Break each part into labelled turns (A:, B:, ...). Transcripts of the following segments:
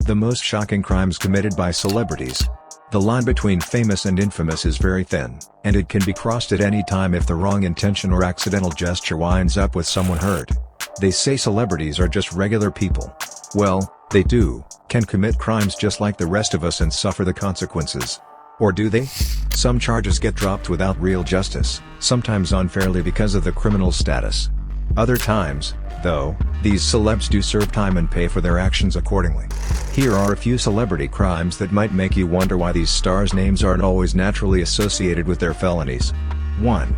A: The most shocking crimes committed by celebrities. The line between famous and infamous is very thin, and it can be crossed at any time if the wrong intention or accidental gesture winds up with someone hurt. They say celebrities are just regular people. Well, they can commit crimes just like the rest of us and suffer the consequences. Or do they? Some charges get dropped without real justice, sometimes unfairly because of the criminal status. Other times, though, these celebs do serve time and pay for their actions accordingly. Here are a few celebrity crimes that might make you wonder why these stars' names aren't always naturally associated with their felonies. 1.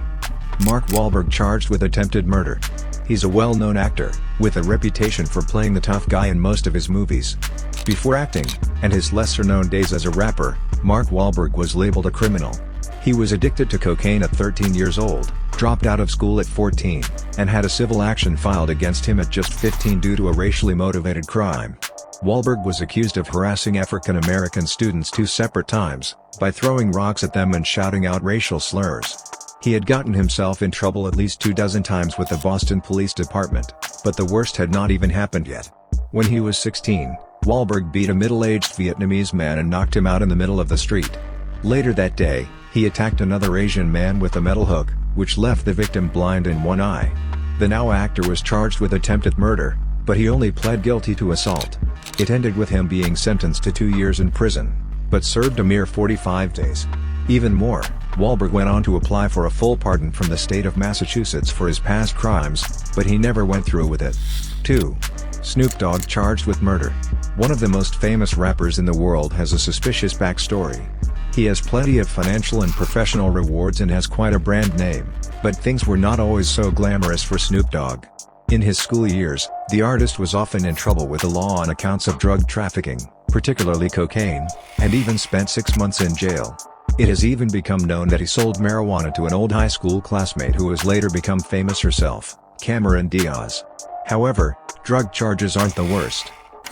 A: Mark Wahlberg charged with attempted murder. He's a well-known actor, with a reputation for playing the tough guy in most of his movies. Before acting, and his lesser-known days as a rapper, Mark Wahlberg was labeled a criminal. He was addicted to cocaine at 13 years old, dropped out of school at 14, and had a civil action filed against him at just 15 due to a racially motivated crime. Wahlberg was accused of harassing African American students 2 separate times, by throwing rocks at them and shouting out racial slurs. He had gotten himself in trouble at least 24 times with the Boston Police Department, but the worst had not even happened yet. When he was 16, Wahlberg beat a middle-aged Vietnamese man and knocked him out in the middle of the street. Later that day, he attacked another Asian man with a metal hook, which left the victim blind in one eye. The now actor was charged with attempted murder, but he only pled guilty to assault. It ended with him being sentenced to 2 years in prison, but served a mere 45 days. Even more, Wahlberg went on to apply for a full pardon from the state of Massachusetts for his past crimes, but he never went through with it. 2. Snoop Dogg charged with murder. One of the most famous rappers in the world has a suspicious backstory. He has plenty of financial and professional rewards and has quite a brand name, but things were not always so glamorous for Snoop Dogg. In his school years, the artist was often in trouble with the law on accounts of drug trafficking, particularly cocaine, and even spent 6 months in jail. It has even become known that he sold marijuana to an old high school classmate who has later become famous herself, Cameron Diaz. However, drug charges aren't the worst.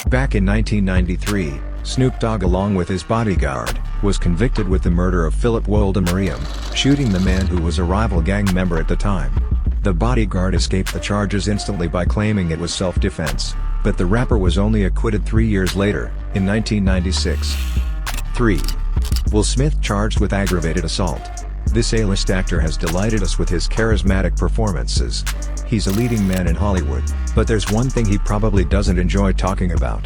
A: Back in 1993, Snoop Dogg along with his bodyguard, was convicted with the murder of Philip Woldemariam, shooting the man who was a rival gang member at the time. The bodyguard escaped the charges instantly by claiming it was self-defense, but the rapper was only acquitted 3 years later, in 1996. 3. Will Smith charged with aggravated assault. This A-list actor has delighted us with his charismatic performances. He's a leading man in Hollywood, but there's one thing he probably doesn't enjoy talking about.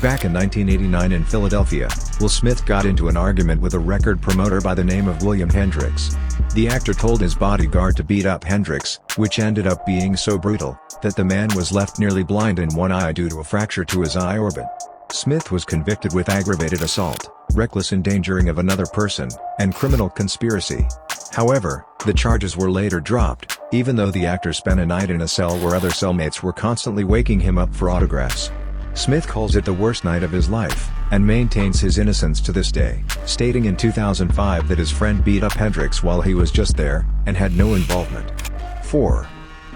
A: Back in 1989 in Philadelphia, Will Smith got into an argument with a record promoter by the name of William Hendrix. The actor told his bodyguard to beat up Hendrix, which ended up being so brutal, that the man was left nearly blind in one eye due to a fracture to his eye orbit. Smith was convicted with aggravated assault, reckless endangering of another person, and criminal conspiracy. However, the charges were later dropped, even though the actor spent a night in a cell where other cellmates were constantly waking him up for autographs. Smith calls it the worst night of his life, and maintains his innocence to this day, stating in 2005 that his friend beat up Hendrix while he was just there, and had no involvement. 4.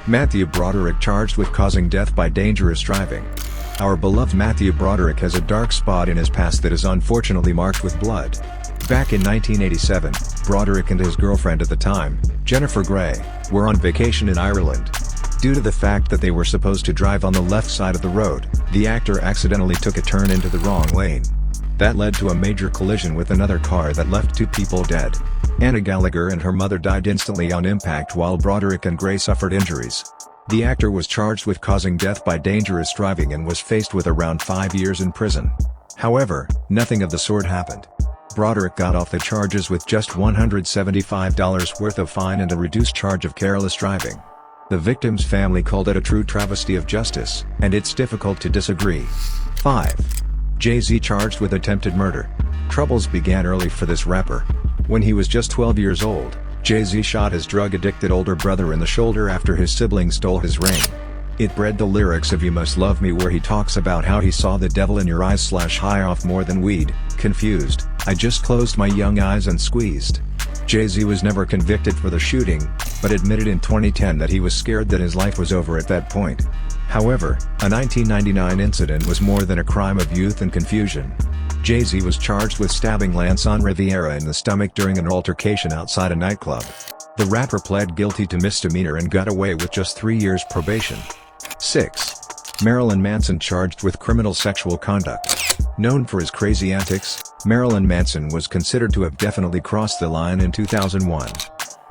A: Matthew Broderick charged with causing death by dangerous driving. Our beloved Matthew Broderick has a dark spot in his past that is unfortunately marked with blood. Back in 1987, Broderick and his girlfriend at the time, Jennifer Grey, were on vacation in Ireland. Due to the fact that they were supposed to drive on the left side of the road, the actor accidentally took a turn into the wrong lane. That led to a major collision with another car that left 2 people dead. Anna Gallagher and her mother died instantly on impact while Broderick and Grey suffered injuries. The actor was charged with causing death by dangerous driving and was faced with around 5 years in prison. However, nothing of the sort happened. Broderick got off the charges with just $175 worth of fine and a reduced charge of careless driving. The victim's family called it a true travesty of justice, and it's difficult to disagree. 5. JayZ charged with attempted murder. Troubles began early for this rapper. When he was just 12 years old, JayZ shot his drug-addicted older brother in the shoulder after his sibling stole his ring. It bred the lyrics of You Must Love Me where he talks about how he saw the devil in your eyes / high off more than weed, confused, I just closed my young eyes and squeezed. JayZ was never convicted for the shooting, but admitted in 2010 that he was scared that his life was over at that point. However, a 1999 incident was more than a crime of youth and confusion. JayZ was charged with stabbing Lance on Riviera in the stomach during an altercation outside a nightclub. The rapper pled guilty to misdemeanor and got away with just 3 years probation. 6. Marilyn Manson charged with criminal sexual conduct. Known for his crazy antics, Marilyn Manson was considered to have definitely crossed the line in 2001.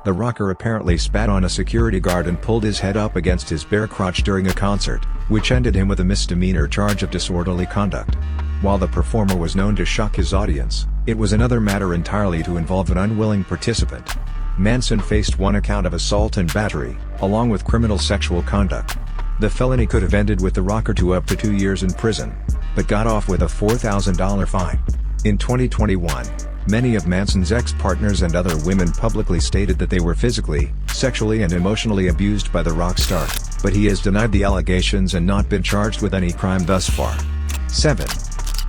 A: The rocker apparently spat on a security guard and pulled his head up against his bare crotch during a concert, which ended him with a misdemeanor charge of disorderly conduct. While the performer was known to shock his audience, it was another matter entirely to involve an unwilling participant. Manson faced one count of assault and battery, along with criminal sexual conduct. The felony could have ended with the rocker to up to 2 years in prison, but got off with a $4,000 fine. In 2021, many of Manson's ex-partners and other women publicly stated that they were physically, sexually and emotionally abused by the rock star, but he has denied the allegations and not been charged with any crime thus far. 7.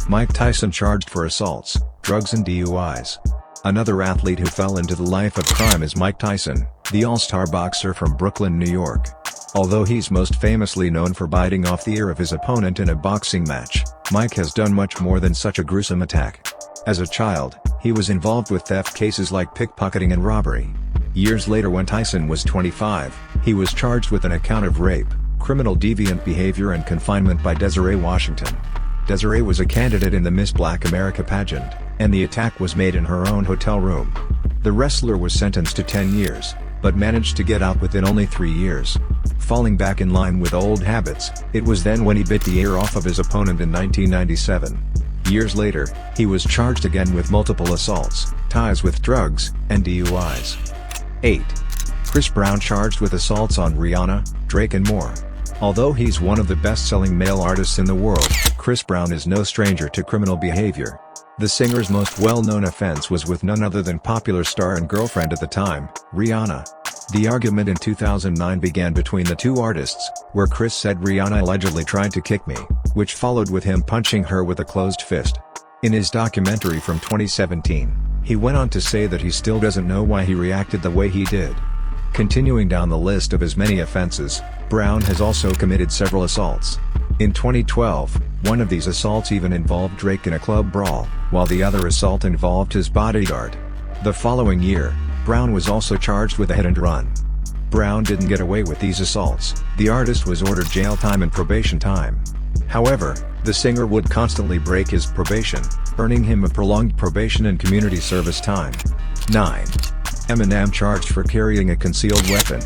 A: Mike Tyson charged for assaults, drugs and DUIs. Another athlete who fell into the life of crime is Mike Tyson, the all-star boxer from Brooklyn, New York. Although he's most famously known for biting off the ear of his opponent in a boxing match, Mike has done much more than such a gruesome attack. As a child, he was involved with theft cases like pickpocketing and robbery. Years later, when Tyson was 25, he was charged with an count of rape, criminal deviant behavior and confinement by Desiree Washington. Desiree was a candidate in the Miss Black America pageant, and the attack was made in her own hotel room. The wrestler was sentenced to 10 years, but managed to get out within only 3 years. Falling back in line with old habits, it was then when he bit the ear off of his opponent in 1997. Years later, he was charged again with multiple assaults, ties with drugs, and DUIs. 8. Chris Brown charged with assaults on Rihanna, Drake and more. Although he's one of the best-selling male artists in the world, Chris Brown is no stranger to criminal behavior. The singer's most well-known offense was with none other than popular star and girlfriend at the time, Rihanna. The argument in 2009 began between the two artists, where Chris said Rihanna allegedly tried to kick me, which followed with him punching her with a closed fist. In his documentary from 2017, he went on to say that he still doesn't know why he reacted the way he did. Continuing down the list of his many offenses, Brown has also committed several assaults. In 2012, one of these assaults even involved Drake in a club brawl, while the other assault involved his bodyguard. The following year, Brown was also charged with a hit and run. Brown didn't get away with these assaults. The artist was ordered jail time and probation time. However, the singer would constantly break his probation, earning him a prolonged probation and community service time. 9. Eminem charged for carrying a concealed weapon.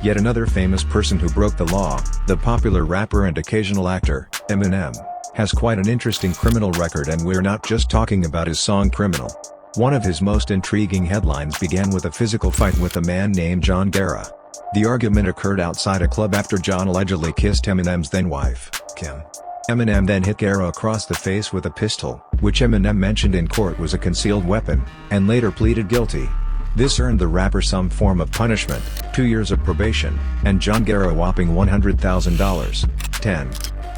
A: Yet another famous person who broke the law, the popular rapper and occasional actor, Eminem, has quite an interesting criminal record, and we're not just talking about his song Criminal. One of his most intriguing headlines began with a physical fight with a man named John Guerra. The argument occurred outside a club after John allegedly kissed Eminem's then-wife, Kim. Eminem then hit Guerra across the face with a pistol, which Eminem mentioned in court was a concealed weapon, and later pleaded guilty. This earned the rapper some form of punishment, 2 years of probation, and John Guerra a whopping $100,000. 10.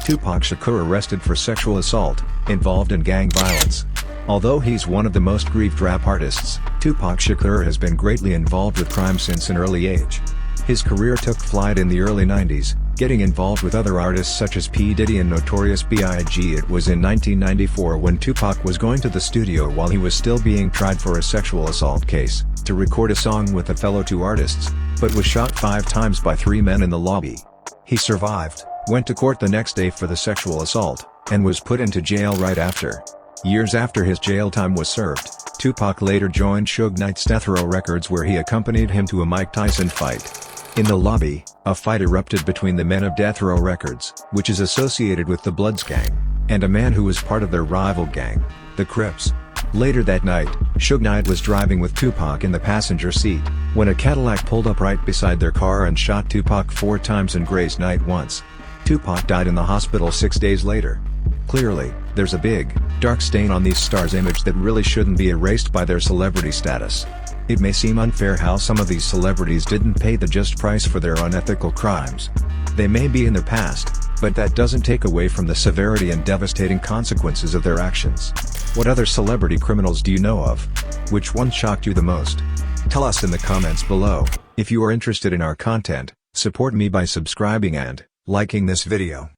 A: Tupac Shakur arrested for sexual assault, involved in gang violence. Although he's one of the most grieved rap artists, Tupac Shakur has been greatly involved with crime since an early age. His career took flight in the early 90s, getting involved with other artists such as P. Diddy and Notorious B.I.G. It was in 1994 when Tupac was going to the studio while he was still being tried for a sexual assault case, to record a song with a fellow two artists, but was shot 5 times by 3 men in the lobby. He survived, went to court the next day for the sexual assault, and was put into jail right after. Years after his jail time was served, Tupac later joined Suge Knight's Death Row Records, where he accompanied him to a Mike Tyson fight. In the lobby, a fight erupted between the men of Death Row Records, which is associated with the Bloods gang, and a man who was part of their rival gang, the Crips. Later that night, Suge Knight was driving with Tupac in the passenger seat, when a Cadillac pulled up right beside their car and shot Tupac 4 times and grazed Knight once. Tupac died in the hospital 6 days later. Clearly, there's a big, dark stain on these stars' image that really shouldn't be erased by their celebrity status. It may seem unfair how some of these celebrities didn't pay the just price for their unethical crimes. They may be in the past, but that doesn't take away from the severity and devastating consequences of their actions. What other celebrity criminals do you know of? Which one shocked you the most? Tell us in the comments below. If you are interested in our content, support me by subscribing and liking this video.